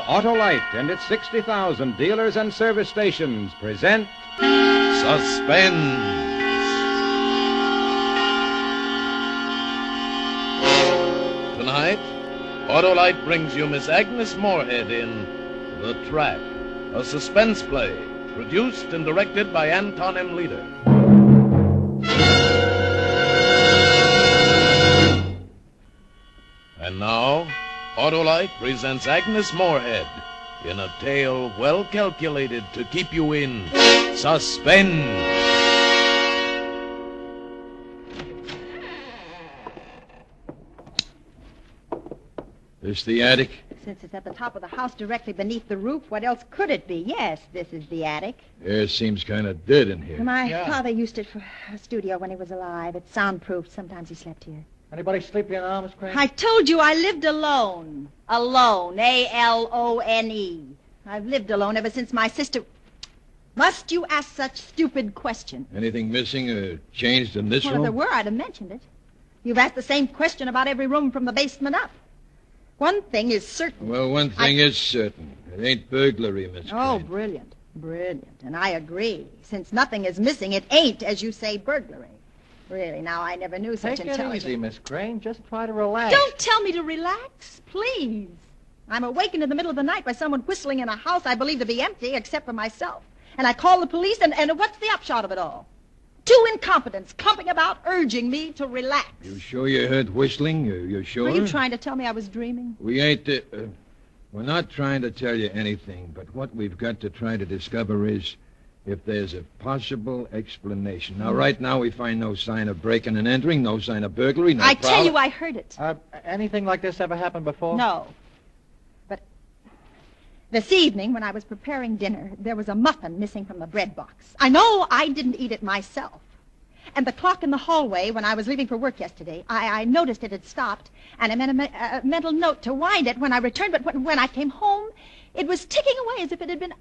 Autolite and its 60,000 dealers and service stations present Suspense. Tonight, Autolite brings you Miss Agnes Moorehead in The Trap, a suspense play produced and directed by Anton M. Leader. And now, Autolite presents Agnes Moorehead in a tale well calculated to keep you in suspense. This the attic? Since it's at the top of the house directly beneath the roof, what else could it be? Yes, this is the attic. Air seems kind of dead in here. My father used it for a studio when he was alive. It's soundproofed. Sometimes he slept here. Anybody sleep here now, Miss Crane? I told you I lived alone. Alone. A-L-O-N-E. I've lived alone ever since my sister... Must you ask such stupid questions? Anything missing or changed in this Well, room? if there were, I'd have mentioned it. You've asked the same question about every room from the basement up. One thing is certain. Well, one thing is certain. It ain't burglary, Miss Crane. Oh, brilliant. Brilliant. And I agree. Since nothing is missing, it ain't, as you say, burglary. Really, now, I never knew such Take intelligence. it easy, Miss Crane. Just try to relax. Don't tell me to relax, please. I'm awakened in the middle of the night by someone whistling in a house I believe to be empty, except for myself. And I call the police, and what's the upshot of it all? Two incompetents clumping about, urging me to relax. You sure you heard whistling? You sure? Were you trying to tell me I was dreaming? We ain't... we're not trying to tell you anything, but what we've got to try to discover is if there's a possible explanation. Now, right now, we find no sign of breaking and entering, no sign of burglary, no I tell you, I heard it. Anything like this ever happened before? No. But this evening, when I was preparing dinner, there was a muffin missing from the bread box. I know I didn't eat it myself. And the clock in the hallway, when I was leaving for work yesterday, I noticed it had stopped, and I made a mental note to wind it when I returned, but when I came home, it was ticking away as if it had been...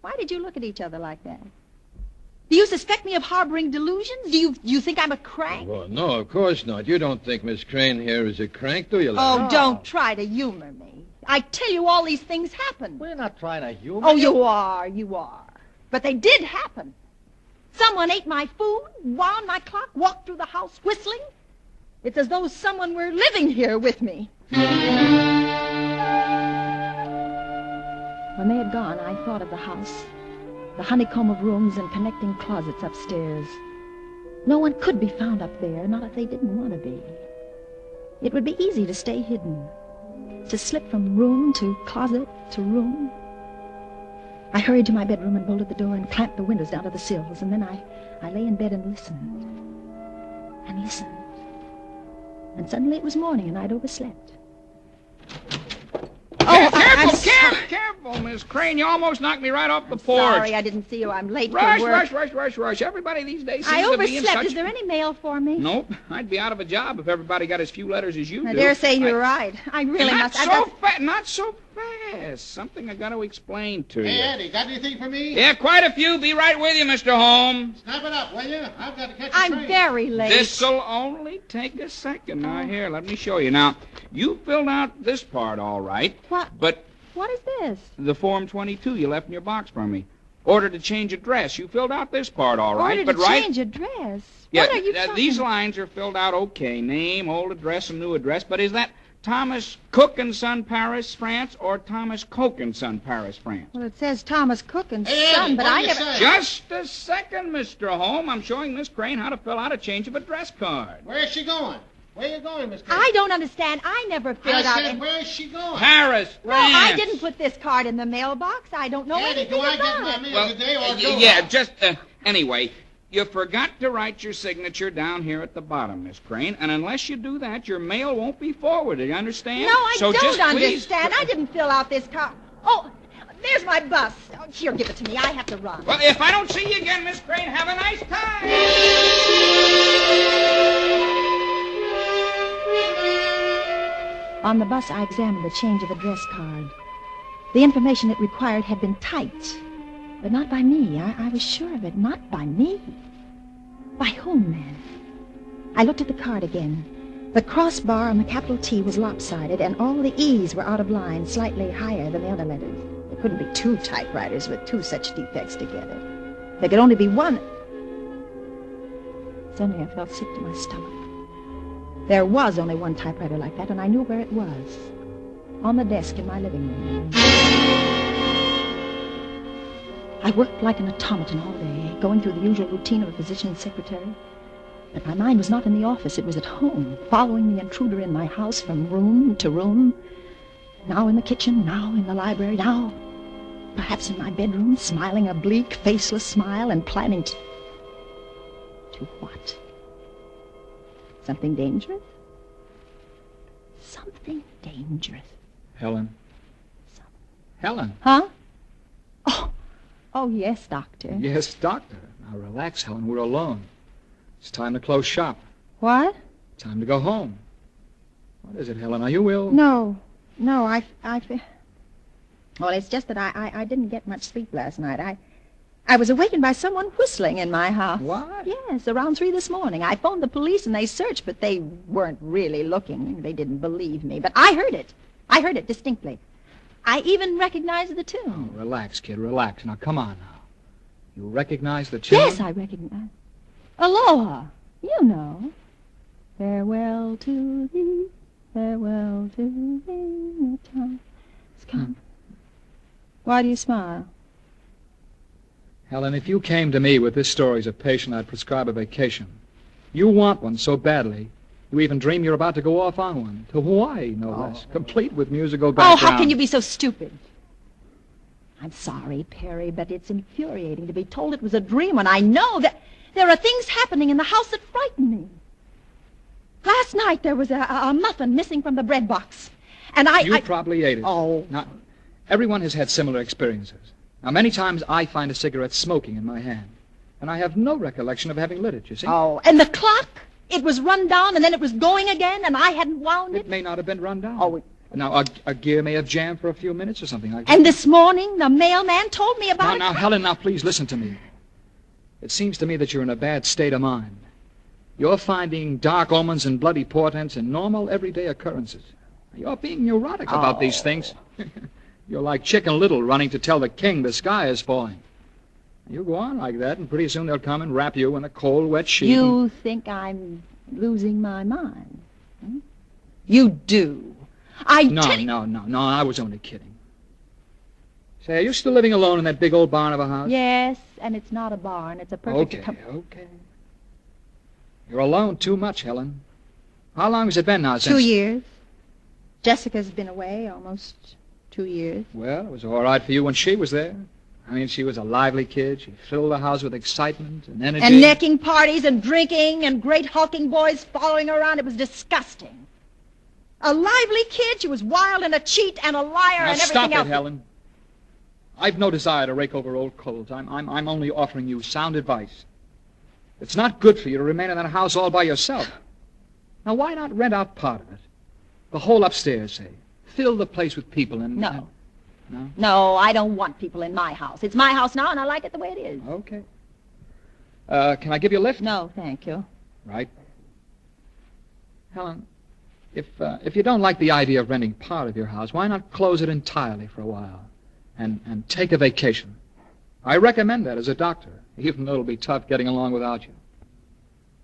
Why did you look at each other like that? Do you suspect me of harboring delusions? Do you think I'm a crank? Well, no, of course not. You don't think Miss Crane here is a crank, do you, Oh, Larry? don't try to humor me. I tell you, all these things happen. We're not trying to humor Oh, you are. But they did happen. Someone ate my food, wound my clock, walked through the house whistling. It's as though someone were living here with me. When they had gone, I thought of the house, the honeycomb of rooms and connecting closets upstairs. No one could be found up there, not if they didn't want to be. It would be easy to stay hidden, to slip from room to closet to room. I hurried to my bedroom and bolted the door and clamped the windows down to the sills, and then I lay in bed and listened. And listened. And suddenly it was morning and I'd overslept. Careful, Miss Crane. You almost knocked me right off the porch. Sorry, I didn't see you. I'm late for work. Rush. Everybody these days I seems to be in overslept. such... Is there any mail for me? Nope. I'd be out of a job if everybody got as few letters as you do. I dare say you're right. I really not must... Not so fast. Something I got to explain to you. Hey, Eddie, got anything for me? Yeah, quite a few. Be right with you, Mr. Holmes. Snap it up, will you? I've got to catch a I'm train. very late. This'll only take a second. Now, here, let me show you. Now, you filled out this part all right. What? But... What is this? The Form 22 you left in your box for me. Order to change address. You filled out this part all right. Order to change address? Yeah, What are you talking these lines are filled out okay. Name, old address, and new address. But is that Thomas Cook and Son, Paris, France, or Thomas Coke and Son, Paris, France? Well, it says Thomas Cook and Hey, Son, Eddie, but what I do you never... say? Just a second, Mr. Holmes. I'm showing Miss Crane how to fill out a change of address card. Where is she going? Where you going, Miss Crane? I don't understand. I never filled I out... said, any- where is she going? Paris, No, France. I didn't put this card in the mailbox. I don't know Eddie, anything do I about get my it. mail Well, today or do yeah, I? just... anyway, you forgot to write your signature down here at the bottom, Miss Crane, and unless you do that, your mail won't be forwarded. You understand? No, I So don't just please- understand. I didn't fill out this card. Oh, there's my bus. Oh, here, give it to me. I have to run. Well, if I don't see you again, Miss Crane, have a nice time. On the bus, I examined the change of address card. The information it required had been typed, but not by me. I was sure of it. Not by me. By whom, then? I looked at the card again. The crossbar on the capital T was lopsided, and all the E's were out of line, slightly higher than the other letters. There couldn't be two typewriters with two such defects together. There could only be one. Suddenly I felt sick to my stomach. There was only one typewriter like that, and I knew where it was. On the desk in my living room. I worked like an automaton all day, going through the usual routine of a physician's secretary. But my mind was not in the office, it was at home, following the intruder in my house from room to room. Now in the kitchen, now in the library, now perhaps in my bedroom, smiling a bleak, faceless smile and planning to what? Something dangerous? Something dangerous. Helen. Helen. Huh? Oh, yes, Doctor. Yes, Doctor. Now relax, Helen. We're alone. It's time to close shop. What? Time to go home. What is it, Helen? Are you ill? No, I well, it's just that I didn't get much sleep last night. I was awakened by someone whistling in my house. What? Yes, around 3 this morning. I phoned the police and they searched, but they weren't really looking. They didn't believe me. But I heard it. I heard it distinctly. I even recognized the tune. Oh, relax, kid, relax. Now, come on now. You recognize the tune? Yes, I recognize. Aloha. You know. Farewell to thee, farewell to thee, the time has come. Why do you smile? Helen, if you came to me with this story as a patient, I'd prescribe a vacation. You want one so badly, you even dream you're about to go off on one. To Hawaii, no less. Complete with musical background. Oh, how can you be so stupid? I'm sorry, Perry, but it's infuriating to be told it was a dream when I know that there are things happening in the house that frighten me. Last night there was a muffin missing from the bread box. And You probably ate it. Oh. Now, everyone has had similar experiences. Now, many times I find a cigarette smoking in my hand, and I have no recollection of having lit it, you see. Oh, and the clock? It was run down, and then it was going again, and I hadn't wound it. It may not have been run down. Oh, Now, a gear may have jammed for a few minutes or something like that. and this morning, the mailman told me about it. Now, Helen, now, please listen to me. It seems to me that you're in a bad state of mind. You're finding dark omens and bloody portents in normal, everyday occurrences. You're being neurotic about these things. You're like Chicken Little running to tell the king the sky is falling. You go on like that, and pretty soon they'll come and wrap you in a cold, wet sheet. You think I'm losing my mind? Hmm? You do. No, I was only kidding. Say, are you still living alone in that big old barn of a house? Yes, and it's not a barn. It's a perfect... Okay. You're alone too much, Helen. How long has it been now since... 2 years. Jessica's been away almost 2 years. Well, it was all right for you when she was there. I mean, she was a lively kid. She filled the house with excitement and energy. And necking parties and drinking and great hulking boys following her around. It was disgusting. A lively kid. She was wild and a cheat and a liar Now and everything stop else. it, Helen. I've no desire to rake over old coals. I'm only offering you sound advice. It's not good for you to remain in that house all by yourself. Now, why not rent out part of it? The whole upstairs, say. Fill the place with people and... No. No? No, I don't want people in my house. It's my house now, and I like it the way it is. Okay. Can I give you a lift? No, thank you. Right. Helen, if you don't like the idea of renting part of your house, why not close it entirely for a while and take a vacation? I recommend that as a doctor, even though it'll be tough getting along without you.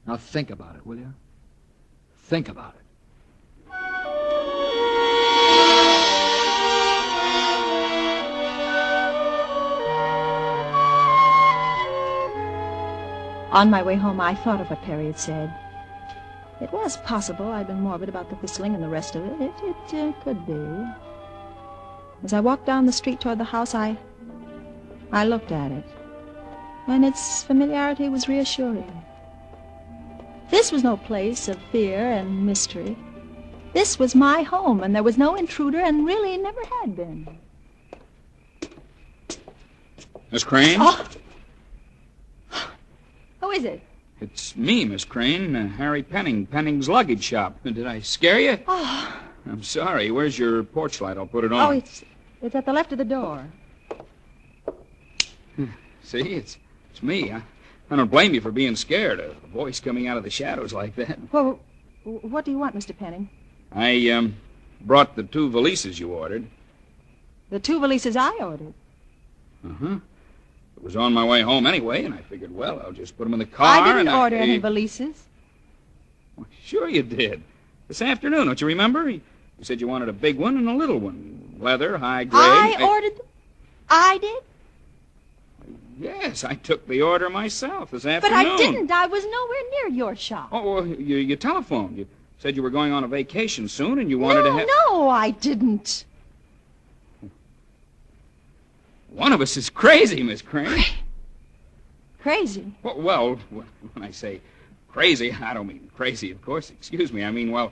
Now think about it, will you? Think about it. On my way home, I thought of what Perry had said. It was possible I'd been morbid about the whistling and the rest of it. It could be. As I walked down the street toward the house, I looked at it, and its familiarity was reassuring. This was no place of fear and mystery. This was my home, and there was no intruder, and really never had been. Miss Crane? Oh! Who is it? It's me, Miss Crane, Harry Penning, Penning's luggage shop. Did I scare you? Oh, I'm sorry. Where's your porch light? I'll put it on. it's at the left of the door. See, it's me. I don't blame you for being scared. A voice coming out of the shadows like that. Well, What do you want, Mr. Penning? I brought the 2 valises you ordered. The 2 valises I ordered. Uh-huh. It was on my way home anyway, and I figured, well, I'll just put them in the car. I didn't order any valises. Well, sure you did. This afternoon, don't you remember? You said you wanted a big one and a little one. Leather, high grade. I ordered them? I did? Yes, I took the order myself this But afternoon. I didn't. I was nowhere near your shop. Oh, well, you telephoned. You said you were going on a vacation soon and you wanted to have... No, I didn't. One of us is crazy, Miss Crane. Crazy? Well, when I say crazy, I don't mean crazy, of course. Excuse me. I mean, well,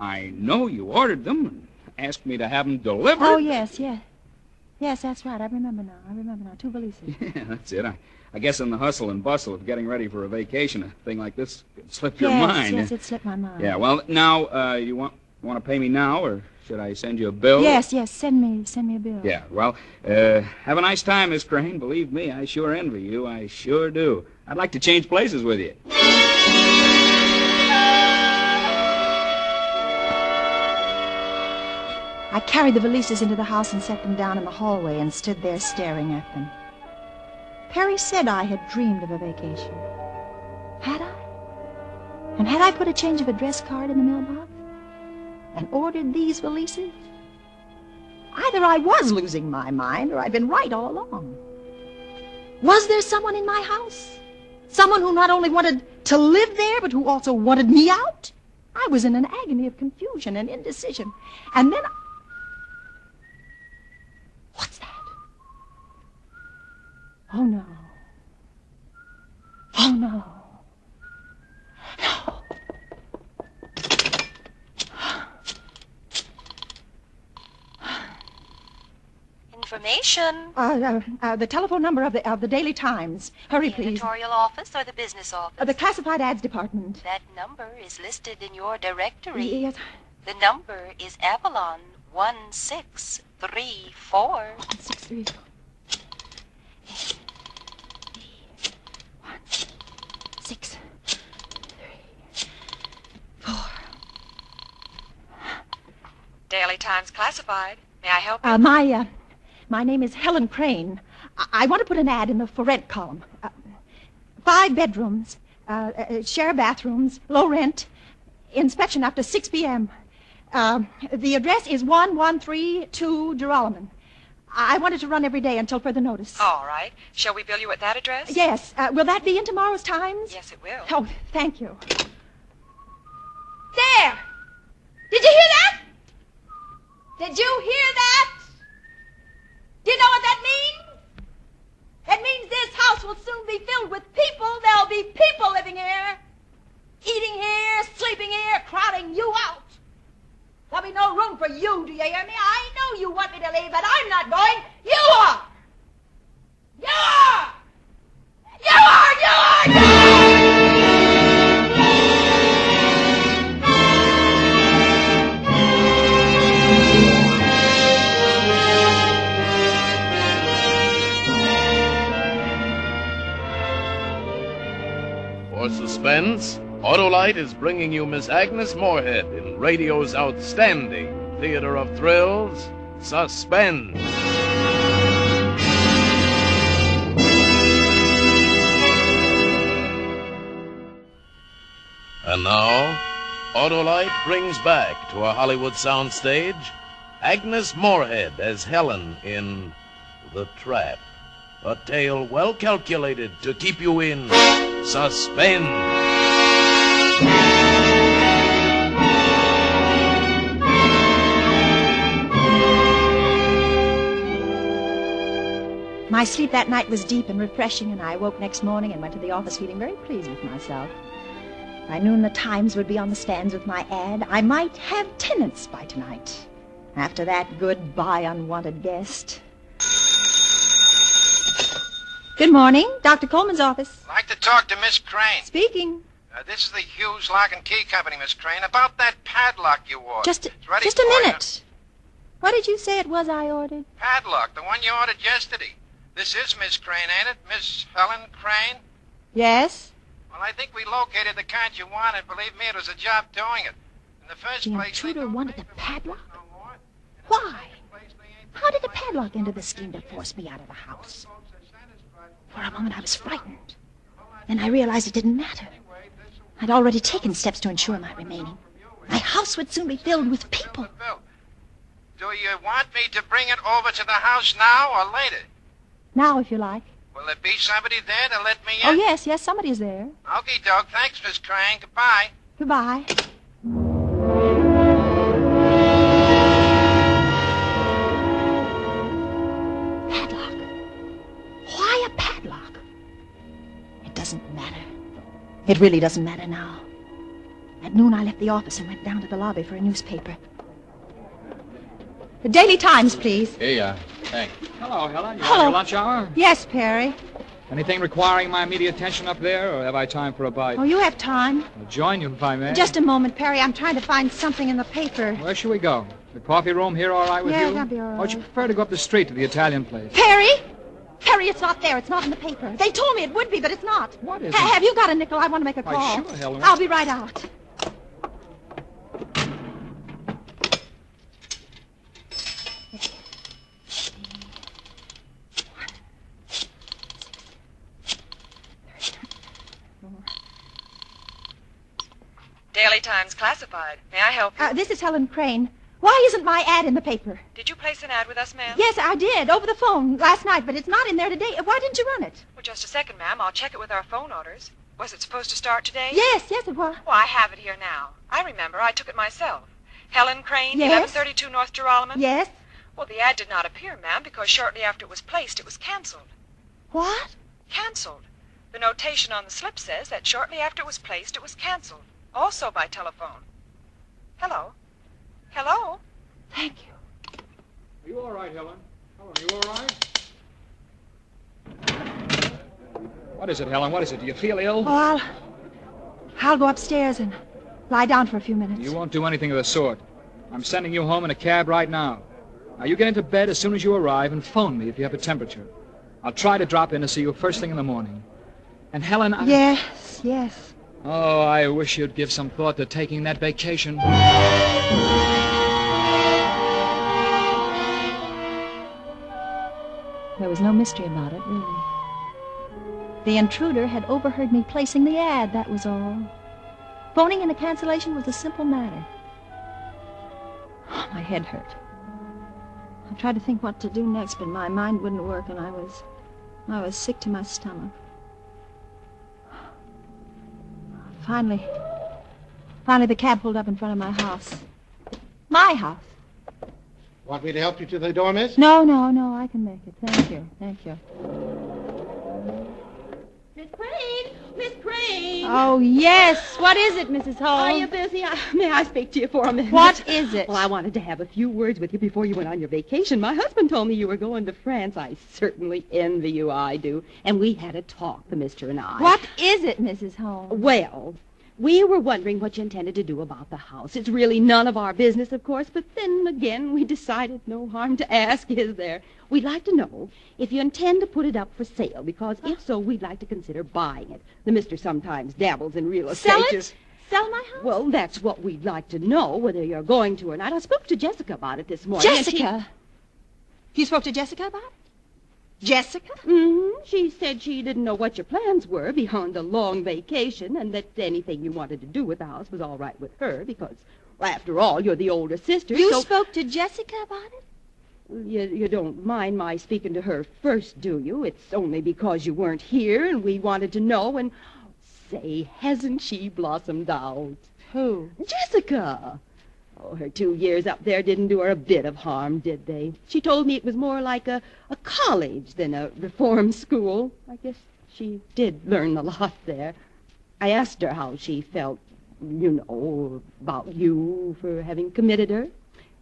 I know you ordered them and asked me to have them delivered. Oh, yes. Yes, that's right. I remember now. 2 valises. Yeah, that's it. I guess in the hustle and bustle of getting ready for a vacation, a thing like this could slip your mind. Yes, it slipped my mind. Yeah, well, now, you want to pay me now, or should I send you a bill? Yes, send me a bill. Yeah, well, have a nice time, Miss Crane. Believe me, I sure envy you. I sure do. I'd like to change places with you. I carried the valises into the house and set them down in the hallway and stood there staring at them. Perry said I had dreamed of a vacation. Had I? And had I put a change of address card in the mailbox? And ordered these valises? Either I was losing my mind or I'd been right all along. Was there someone in my house? Someone who not only wanted to live there, but who also wanted me out? I was in an agony of confusion and indecision. And then... What's that? Oh, no. Oh, no. No. Information. The telephone number of the Daily Times. Hurry, The please. editorial office or the business office? The classified ads department. That number is listed in your directory. Yes. The number is Avalon 1634. 634. 1, 6, 3, 4. Daily Times Classified. May I help you? My name is Helen Crane. I want to put an ad in the for rent column. 5 bedrooms, share bathrooms, low rent, inspection after 6 p.m. The address is 1132 Gerolman. I want it to run every day until further notice. All right. Shall we bill you at that address? Yes. Will that be in tomorrow's Times? Yes, it will. Oh, thank you. There! Did you hear that? Did you hear that? Do you know what that means? It means this house will soon be filled with people. There'll be people living here, eating here, sleeping here, crowding you out. There'll be no room for you, do you hear me? I know you want me to leave, but I'm not going. You are! You are! You are! You are! You are! For Suspense, Autolite is bringing you Miss Agnes Moorehead in radio's outstanding theater of thrills, Suspense. And now, Autolite brings back to a Hollywood soundstage Agnes Moorehead as Helen in The Trap, a tale well calculated to keep you in suspense. My sleep that night was deep and refreshing, and I awoke next morning and went to the office feeling very pleased with myself. By noon, the Times would be on the stands with my ad. I might have tenants by tonight. After that, goodbye, unwanted guest. Good morning. Dr. Coleman's office. I'd like to talk to Miss Crane. Speaking. This is the Hughes Lock and Key Company, Miss Crane. About that padlock you ordered. Just It's ready a for you. minute. What did you say it was I ordered? Padlock, the one you ordered yesterday. This is Miss Crane, ain't it? Miss Helen Crane? Yes. Well, I think we located the kind you wanted. Believe me, it was a job doing it. In the first The place, intruder wanted the padlock? Why? How did the padlock enter the scheme to force me out of the house? For a moment, I was frightened. Then I realized it didn't matter. I'd already taken steps to ensure my remaining. My house would soon be filled with people. Do you want me to bring it over to the house now or later? Now, if you like. Will there be somebody there to let me in? Oh, yes, somebody's there. Okie doke. Thanks, Miss Crane. Goodbye. Goodbye. Padlock. Why a padlock? It doesn't matter. It really doesn't matter now. At noon, I left the office and went down to the lobby for a newspaper. The Daily Times, please. Here you are. Thanks. Hello, Helen. You Hello. on your lunch hour? Yes, Perry. Anything requiring my immediate attention up there, or have I time for a bite? Oh, you have time. I'll join you if I may. Just a moment, Perry. I'm trying to find something in the paper. Where should we go? The coffee room here all right with Yeah, you? that'll be all Or would you right. prefer to go up the street to the Italian place? Perry? Perry, it's not there. It's not in the paper. They told me it would be, but it's not. What is it? Have you got a nickel? I want to make a Why, call. sure, Helen. I'll be right out. Daily Times Classified. May I help you? This is Helen Crane. Why isn't my ad in the paper? Did you place an ad with us, ma'am? Yes, I did, over the phone last night, but it's not in there today. Why didn't you run it? Well, just a second, ma'am. I'll check it with our phone orders. Was it supposed to start today? Yes, it was. Well, I have it here now. I remember. I took it myself. Helen Crane, Yes? 1132 North Geralman. Yes? Well, the ad did not appear, ma'am, because shortly after it was placed, it was canceled. What? Canceled. The notation on the slip says that shortly after it was placed, it was canceled. Also by telephone. Hello? Hello? Thank you. Are you all right, Helen? Helen, you all right? What is it, Helen? What is it? Do you feel ill? Oh, I'll go upstairs and lie down for a few minutes. You won't do anything of the sort. I'm sending you home in a cab right now. Now, you get into bed as soon as you arrive and phone me if you have a temperature. I'll try to drop in to see you first thing in the morning. And, Helen, I... Yes. Oh, I wish you'd give some thought to taking that vacation. There was no mystery about it, really. The intruder had overheard me placing the ad, that was all. Phoning in a cancellation was a simple matter. My head hurt. I tried to think what to do next, but my mind wouldn't work, and I was sick to my stomach. Finally, the cab pulled up in front of my house. My house. Want me to help you to the door, miss? No, I can make it. Thank you. Miss Crane! Oh, yes. What is it, Mrs. Hall? Are you busy? May I speak to you for a minute? What is it? Well, I wanted to have a few words with you before you went on your vacation. My husband told me you were going to France. I certainly envy you, I do. And we had a talk, the mister and I. What is it, Mrs. Holmes? Well, we were wondering what you intended to do about the house. It's really none of our business, of course, but then again, we decided no harm to ask, is there? We'd like to know if you intend to put it up for sale, because if so, we'd like to consider buying it. The mister sometimes dabbles in real estate. Sell it? Sell my house? Well, that's what we'd like to know, whether you're going to or not. I spoke to Jessica about it this morning. Jessica? You spoke to Jessica about it? Jessica? Mm-hmm. She said she didn't know what your plans were beyond a long vacation, and that anything you wanted to do with the house was all right with her, because, well, after all, you're the older sister. You so... spoke to Jessica about it? You don't mind my speaking to her first, do you? It's only because you weren't here, and we wanted to know, and... Say, hasn't she blossomed out? Who? Jessica. Oh, her 2 years up there didn't do her a bit of harm, did they? She told me it was more like a college than a reform school. I guess she did learn a lot there. I asked her how she felt, about you for having committed her.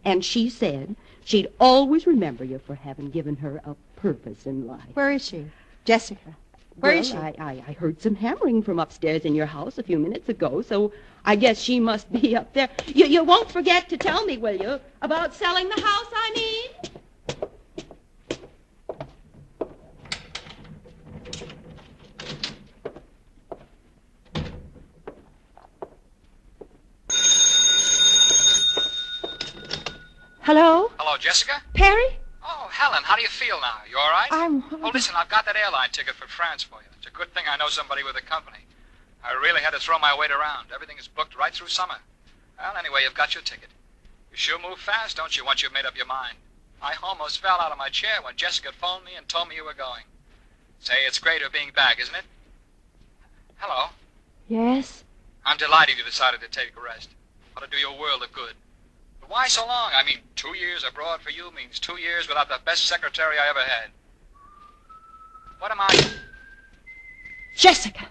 And she said she'd always remember you for having given her a purpose in life. Where is she? Jessica. Where is she? I heard some hammering from upstairs in your house a few minutes ago, so I guess she must be up there. You won't forget to tell me, will you, about selling the house, I mean? Hello? Hello, Jessica? Perry? Oh, Helen, how do you feel now? You all right? I'm... Oh, listen, I've got that airline ticket for France for you. It's a good thing I know somebody with a company. I really had to throw my weight around. Everything is booked right through summer. Well, anyway, you've got your ticket. You sure move fast, don't you, once you've made up your mind? I almost fell out of my chair when Jessica phoned me and told me you were going. Say, it's greater being back, isn't it? Hello. Yes? I'm delighted you decided to take a rest. Ought to do you a world of good. But why so long? I mean, 2 years abroad for you means 2 years without the best secretary I ever had. What am I... Jessica!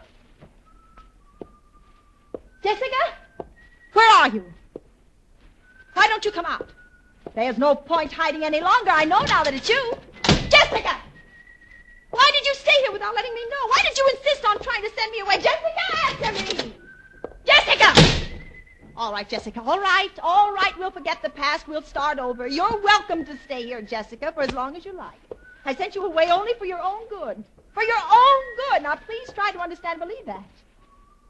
Jessica? Where are you? Why don't you come out? There's no point hiding any longer. I know now that it's you. Jessica! Why did you stay here without letting me know? Why did you insist on trying to send me away? Jessica, answer me! Jessica! All right, Jessica, all right. We'll forget the past. We'll start over. You're welcome to stay here, Jessica, for as long as you like. I sent you away only for your own good. For your own good. Now, please try to understand and believe that.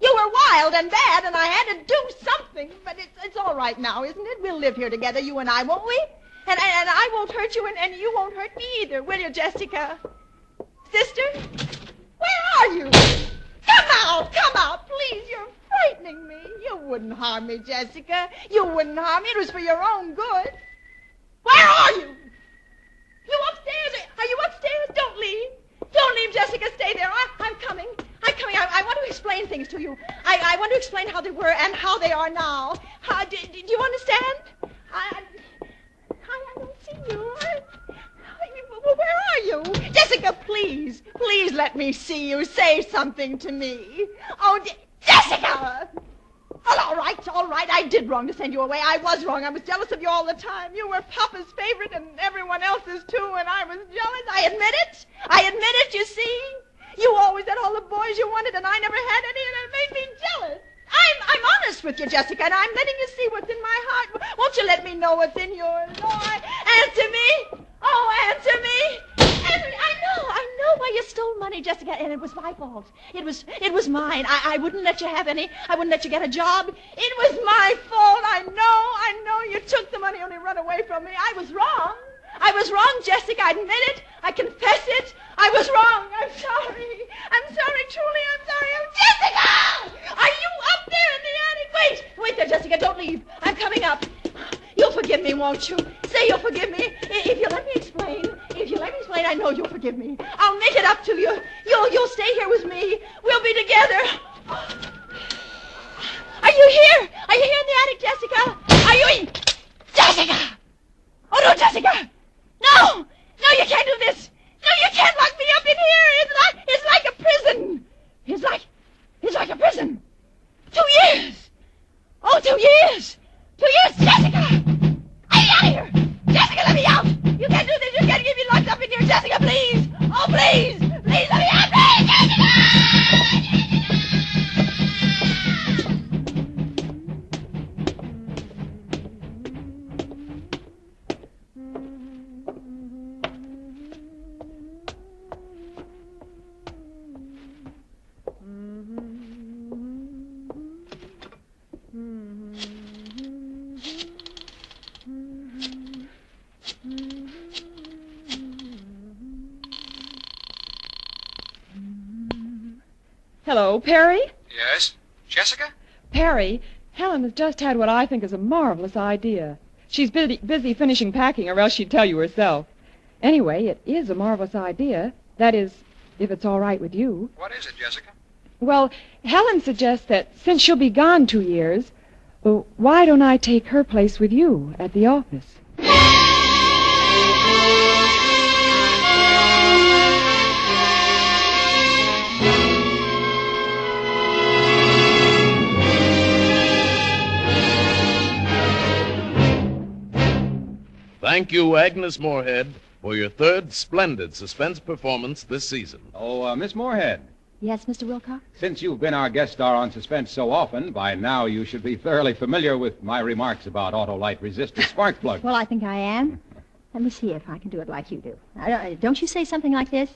You were wild and bad, and I had to do something. But it's all right now, isn't it? We'll live here together, you and I, won't we? And I won't hurt you, and you won't hurt me either, will you, Jessica? Sister? Where are you? Come out, please. You're frightening me. You wouldn't harm me, Jessica. You wouldn't harm me. It was for your own good. Where are you? You upstairs? Are you upstairs? Don't leave. Don't leave, Jessica. Stay there. I'm coming. I want to explain things to you. I want to explain how they were and how they are now. Do you understand? I don't see you. Where are you? Jessica, please let me see you. Say something to me. Oh, Jessica! Well, all right. I did wrong to send you away. I was wrong. I was jealous of you all the time. You were Papa's favorite and everyone else's too, and I was jealous. I admit it, you see. You always had all the boys you wanted, and I never had any, and it made me jealous. I'm honest with you, Jessica, and I'm letting you see what's in my heart. Won't you let me know what's in yours? Oh, answer me. Oh, answer me. I know why you stole money, Jessica, and it was my fault. It was mine. I wouldn't let you have any. I wouldn't let you get a job. It was my fault. I know. You took the money, only run away from me. I was wrong, Jessica. I admit it. I confess it. I was wrong. I'm sorry. Truly, I'm sorry. Jessica! Are you up there in the attic? Wait there, Jessica. Don't leave. I'm coming up. You'll forgive me, won't you? Say you'll forgive me. If you let me explain. I know you'll forgive me. I'll make it up to you. You'll stay here with me. We'll be together. Are you here? Are you here in the attic, Jessica? Are you in... Jessica! Oh, no, Jessica! No, you can't do this. No, you can't lock me up in here. It's like a prison. It's like a prison. 2 years. Oh, 2 years. 2 years, Jessica! Get out of here! Jessica, let me out! You can't do this. You can't keep me locked up in here, Jessica, please! Oh, please! Please let me out, please, Jessica! Hello, Perry? Yes? Jessica? Perry, Helen has just had what I think is a marvelous idea. She's busy finishing packing, or else she'd tell you herself. Anyway, it is a marvelous idea. That is, if it's all right with you. What is it, Jessica? Well, Helen suggests that since she'll be gone 2 years, well, why don't I take her place with you at the office? Thank you, Agnes Moorehead, for your third splendid suspense performance this season. Oh, Miss Moorehead, Yes, Mr. Wilcox? since you've been our guest star on Suspense so often, by now you should be thoroughly familiar with my remarks about Autolite resistor spark plugs. Well, I think I am. Let me see if I can do it like you do. Don't you say something like this?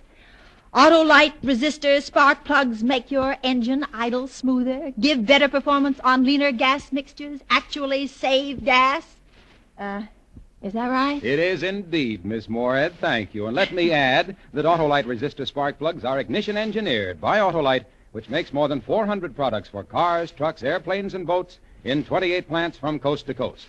Autolite resistor spark plugs make your engine idle smoother, give better performance on leaner gas mixtures, actually save gas. Is that right? It is indeed, Miss Moorhead. Thank you. And let me add that Autolite resistor spark plugs are ignition engineered by Autolite, which makes more than 400 products for cars, trucks, airplanes, and boats in 28 plants from coast to coast.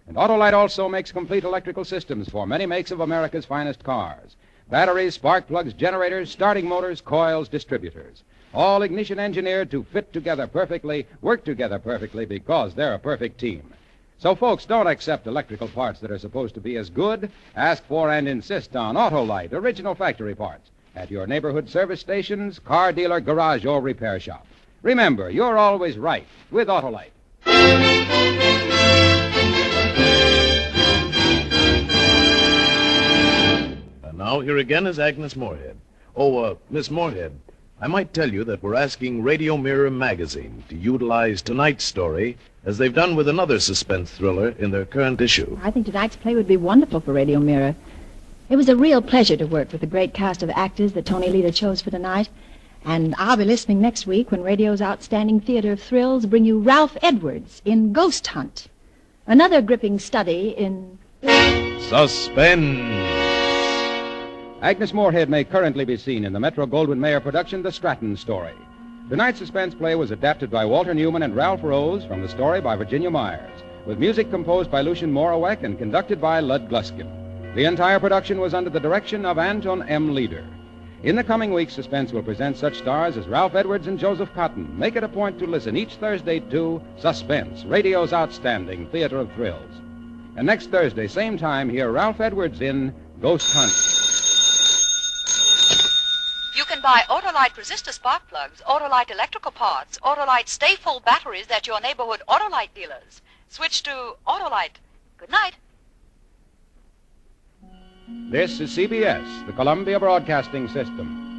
And Autolite also makes complete electrical systems for many makes of America's finest cars. Batteries, spark plugs, generators, starting motors, coils, distributors. All ignition engineered to fit together perfectly, work together perfectly because they're a perfect team. So, folks, don't accept electrical parts that are supposed to be as good. Ask for and insist on Autolite, original factory parts, at your neighborhood service stations, car dealer, garage, or repair shop. Remember, you're always right with Autolite. And now here again is Agnes Moorehead. Oh, Miss Moorehead, I might tell you that we're asking Radio Mirror magazine to utilize tonight's story as they've done with another suspense thriller in their current issue. I think tonight's play would be wonderful for Radio Mirror. It was a real pleasure to work with the great cast of actors that Tony Lita chose for tonight. And I'll be listening next week when radio's outstanding theater of thrills bring you Ralph Edwards in Ghost Hunt, another gripping study in Suspense. Agnes Moorehead may currently be seen in the Metro-Goldwyn-Mayer production, The Stratton Story. Tonight's suspense play was adapted by Walter Newman and Ralph Rose from the story by Virginia Myers, with music composed by Lucien Morawek and conducted by Lud Gluskin. The entire production was under the direction of Anton M. Leader. In the coming weeks, Suspense will present such stars as Ralph Edwards and Joseph Cotton. Make it a point to listen each Thursday to Suspense, radio's outstanding theater of thrills. And next Thursday, same time, hear Ralph Edwards in Ghost Hunt. You can buy Autolite resistor spark plugs, Autolite electrical parts, Autolite stay-full batteries at your neighborhood Autolite dealers. Switch to Autolite. Good night. This is CBS, the Columbia Broadcasting System.